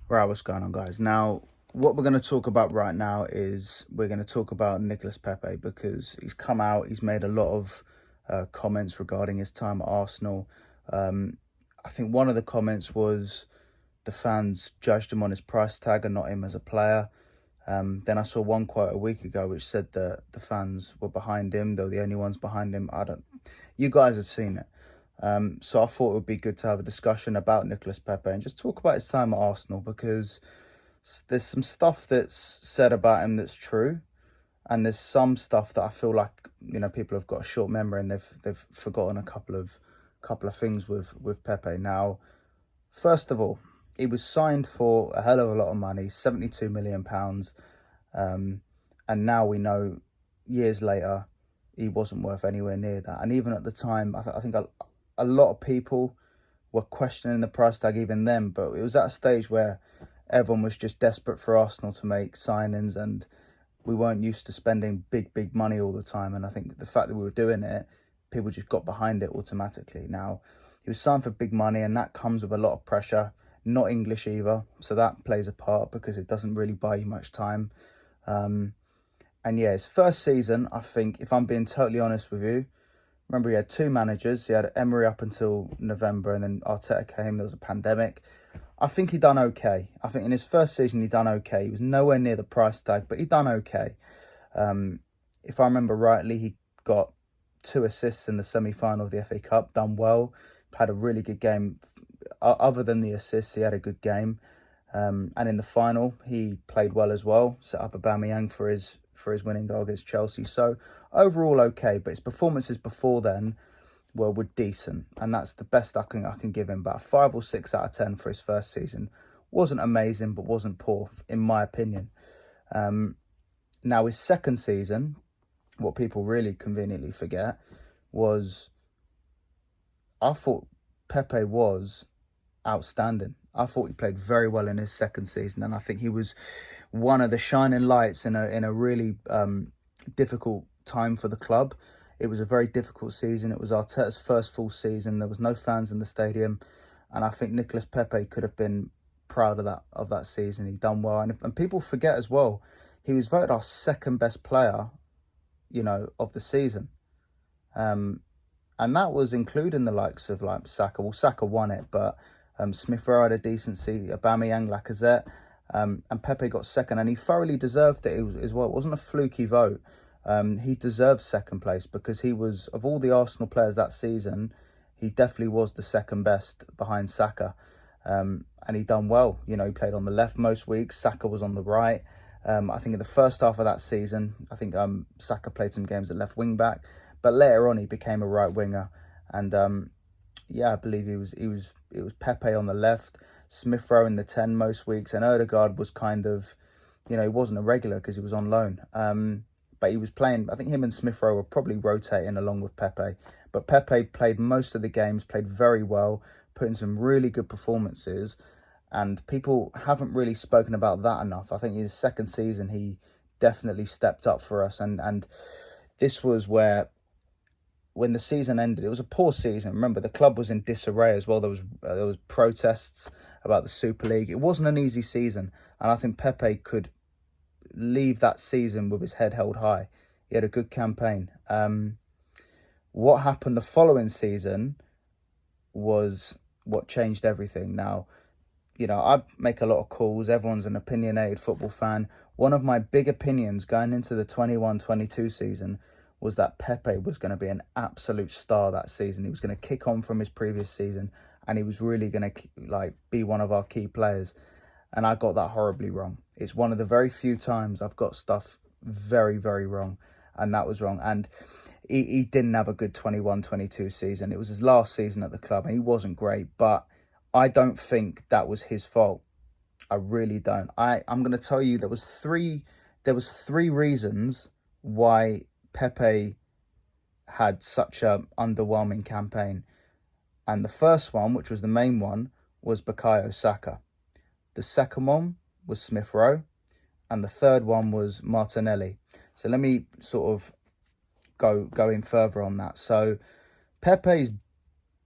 Right, what's going on, guys? Now, what we're going to talk about right now is we're going to talk about Nicolas Pepe because he's come out, he's made a lot of comments regarding his time at Arsenal. I think one of the comments was the fans judged him on his price tag and not him as a player. Then I saw one quote a week ago which said that the fans were behind him, though the only ones behind him. You guys have seen it. So I thought it would be good to have a discussion about Nicolas Pepe and just talk about his time at Arsenal because there's some stuff that's said about him that's true, and there's some stuff that I feel like people have got a short memory and they've forgotten a couple of things with Pepe. Now, first of all, he was signed for a hell of a lot of money, £72 million, and now we know years later he wasn't worth anywhere near that. And even at the time, I think a lot of people were questioning the price tag even then, but it was at a stage where everyone was just desperate for Arsenal to make signings and we weren't used to spending big money all the time. And I think the fact that we were doing it, people just got behind it automatically. Now, he was signed for big money and that comes with a lot of pressure, not English either. So that plays a part because it doesn't really buy you much time. And yeah, his first season, I think, if I'm being totally honest with you, remember, he had two managers. He had Emery up until November, and then Arteta came. There was a pandemic. I think he done okay. I think in his first season, he done okay. He was nowhere near the price tag, but he done okay. If I remember rightly, he got 2 assists in the semi-final of the FA Cup, done well, had a really good game. Other than the assists, he had a good game. And in the final, he played well as well, set up Aubameyang for his winning goal against Chelsea. So overall okay, but his performances before then were decent, and that's the best I can give him. About a 5 or 6 out of 10 for his first season. Wasn't amazing, but wasn't poor in my opinion. Now his second season, what people really conveniently forget was, I thought Pepe was outstanding. I thought he played very well in his second season, and I think he was one of the shining lights in a really difficult time for the club. It was a very difficult season. It was Arteta's first full season. There was no fans in the stadium, and I think Nicolas Pepe could have been proud of that season. He done well, and people forget as well, he was voted our second best player, of the season. And that was including the likes of like Saka. Well, Saka won it, but Smith Rowe had a decency, Aubameyang, Lacazette, and Pepe got second, and he thoroughly deserved it as well. It wasn't a fluky vote. He deserved second place because he was, of all the Arsenal players that season, he definitely was the second best behind Saka. And he done well. He played on the left most weeks. Saka was on the right. I think in the first half of that season, I think Saka played some games at left wing back, but later on he became a right winger. And I believe it was Pepe on the left, Smith Rowe in the 10 most weeks, and Odegaard was kind of, he wasn't a regular because he was on loan. But he was playing, I think him and Smith Rowe were probably rotating along with Pepe. But Pepe played most of the games, played very well, put in some really good performances. And people haven't really spoken about that enough. I think in his second season, he definitely stepped up for us. And this was where, when the season ended, it was a poor season. Remember, the club was in disarray as well. There was protests about the Super League. It wasn't an easy season. And I think Pepe could leave that season with his head held high. He had a good campaign. What happened the following season was what changed everything. Now, I make a lot of calls. Everyone's an opinionated football fan. One of my big opinions going into the 21-22 season was that Pepe was going to be an absolute star that season. He was going to kick on from his previous season, and he was really going to be one of our key players. And I got that horribly wrong. It's one of the very few times I've got stuff very, very wrong, and that was wrong. And he didn't have a good 21-22 season. It was his last season at the club, and he wasn't great, but I don't think that was his fault. I really don't. I'm going to tell you there was three reasons why Pepe had such a underwhelming campaign. And the first one, which was the main one, was Bukayo Saka. The second one was Smith Rowe, and the third one was Martinelli. So let me sort of go in further on that. So Pepe's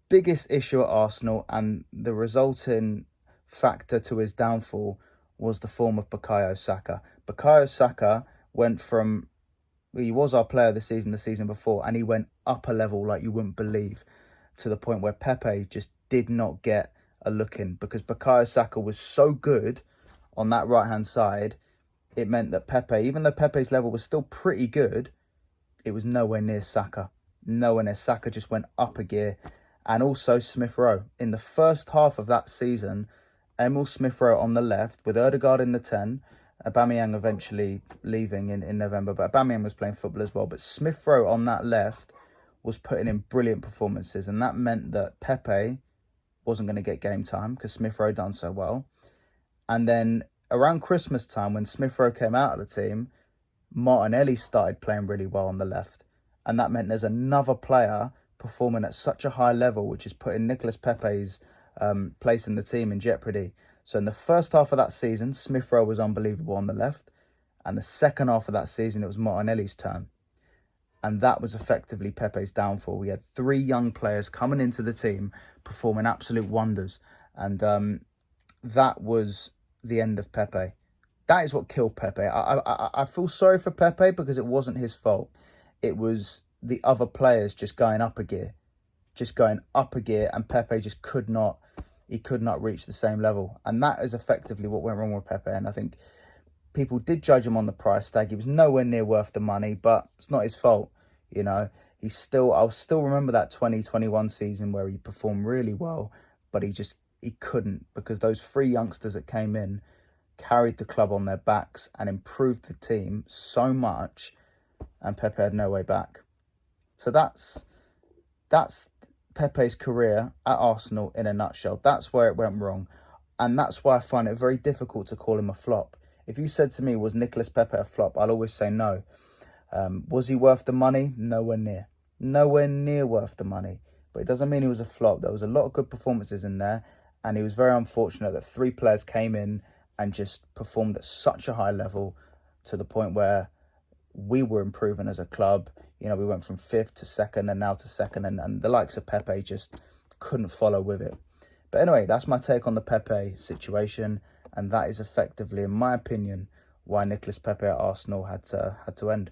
biggest issue at Arsenal and the resulting factor to his downfall was the form of Bukayo Saka. Bukayo Saka went from, he was our player this season, the season before, and he went up a level like you wouldn't believe, to the point where Pepe just did not get a look in, because Bukayo Saka was so good on that right-hand side. It meant that Pepe, even though Pepe's level was still pretty good, it was nowhere near Saka. Nowhere near. Saka just went up a gear. And also Smith Rowe. In the first half of that season, Emil Smith Rowe on the left, with Ødegaard in the 10, Aubameyang eventually leaving in November, but Aubameyang was playing football as well. But Smith Rowe on that left was putting in brilliant performances, and that meant that Pepe wasn't going to get game time because Smith Rowe done so well. And then around Christmas time, when Smith Rowe came out of the team, Martinelli started playing really well on the left. And that meant there's another player performing at such a high level, which is putting Nicolas Pepe's place in the team in jeopardy. So in the first half of that season, Smith Rowe was unbelievable on the left. And the second half of that season, it was Martinelli's turn. And that was effectively Pepe's downfall. We had 3 young players coming into the team, performing absolute wonders. And that was the end of Pepe. That is what killed Pepe. I feel sorry for Pepe because it wasn't his fault. It was the other players just going up a gear. And Pepe just could not reach the same level. And that is effectively what went wrong with Pepe. And I think people did judge him on the price tag. He was nowhere near worth the money, but it's not his fault. You know, I'll still remember that 2021 season where he performed really well, but he couldn't, because those 3 youngsters that came in carried the club on their backs and improved the team so much, and Pepe had no way back. So that's Pepe's career at Arsenal in a nutshell. That's where it went wrong, and that's why I find it very difficult to call him a flop. If you said to me, was Nicolas Pepe a flop, I'll always say no. Was he worth the money? Nowhere near. Nowhere near worth the money. But it doesn't mean he was a flop. There was a lot of good performances in there, and he was very unfortunate that 3 players came in and just performed at such a high level, to the point where we were improving as a club. You know, we went from 5th to 2nd and now to 2nd, and the likes of Pepe just couldn't follow with it. But anyway, that's my take on the Pepe situation, and that is effectively, in my opinion, why Nicolas Pepe at Arsenal had to end.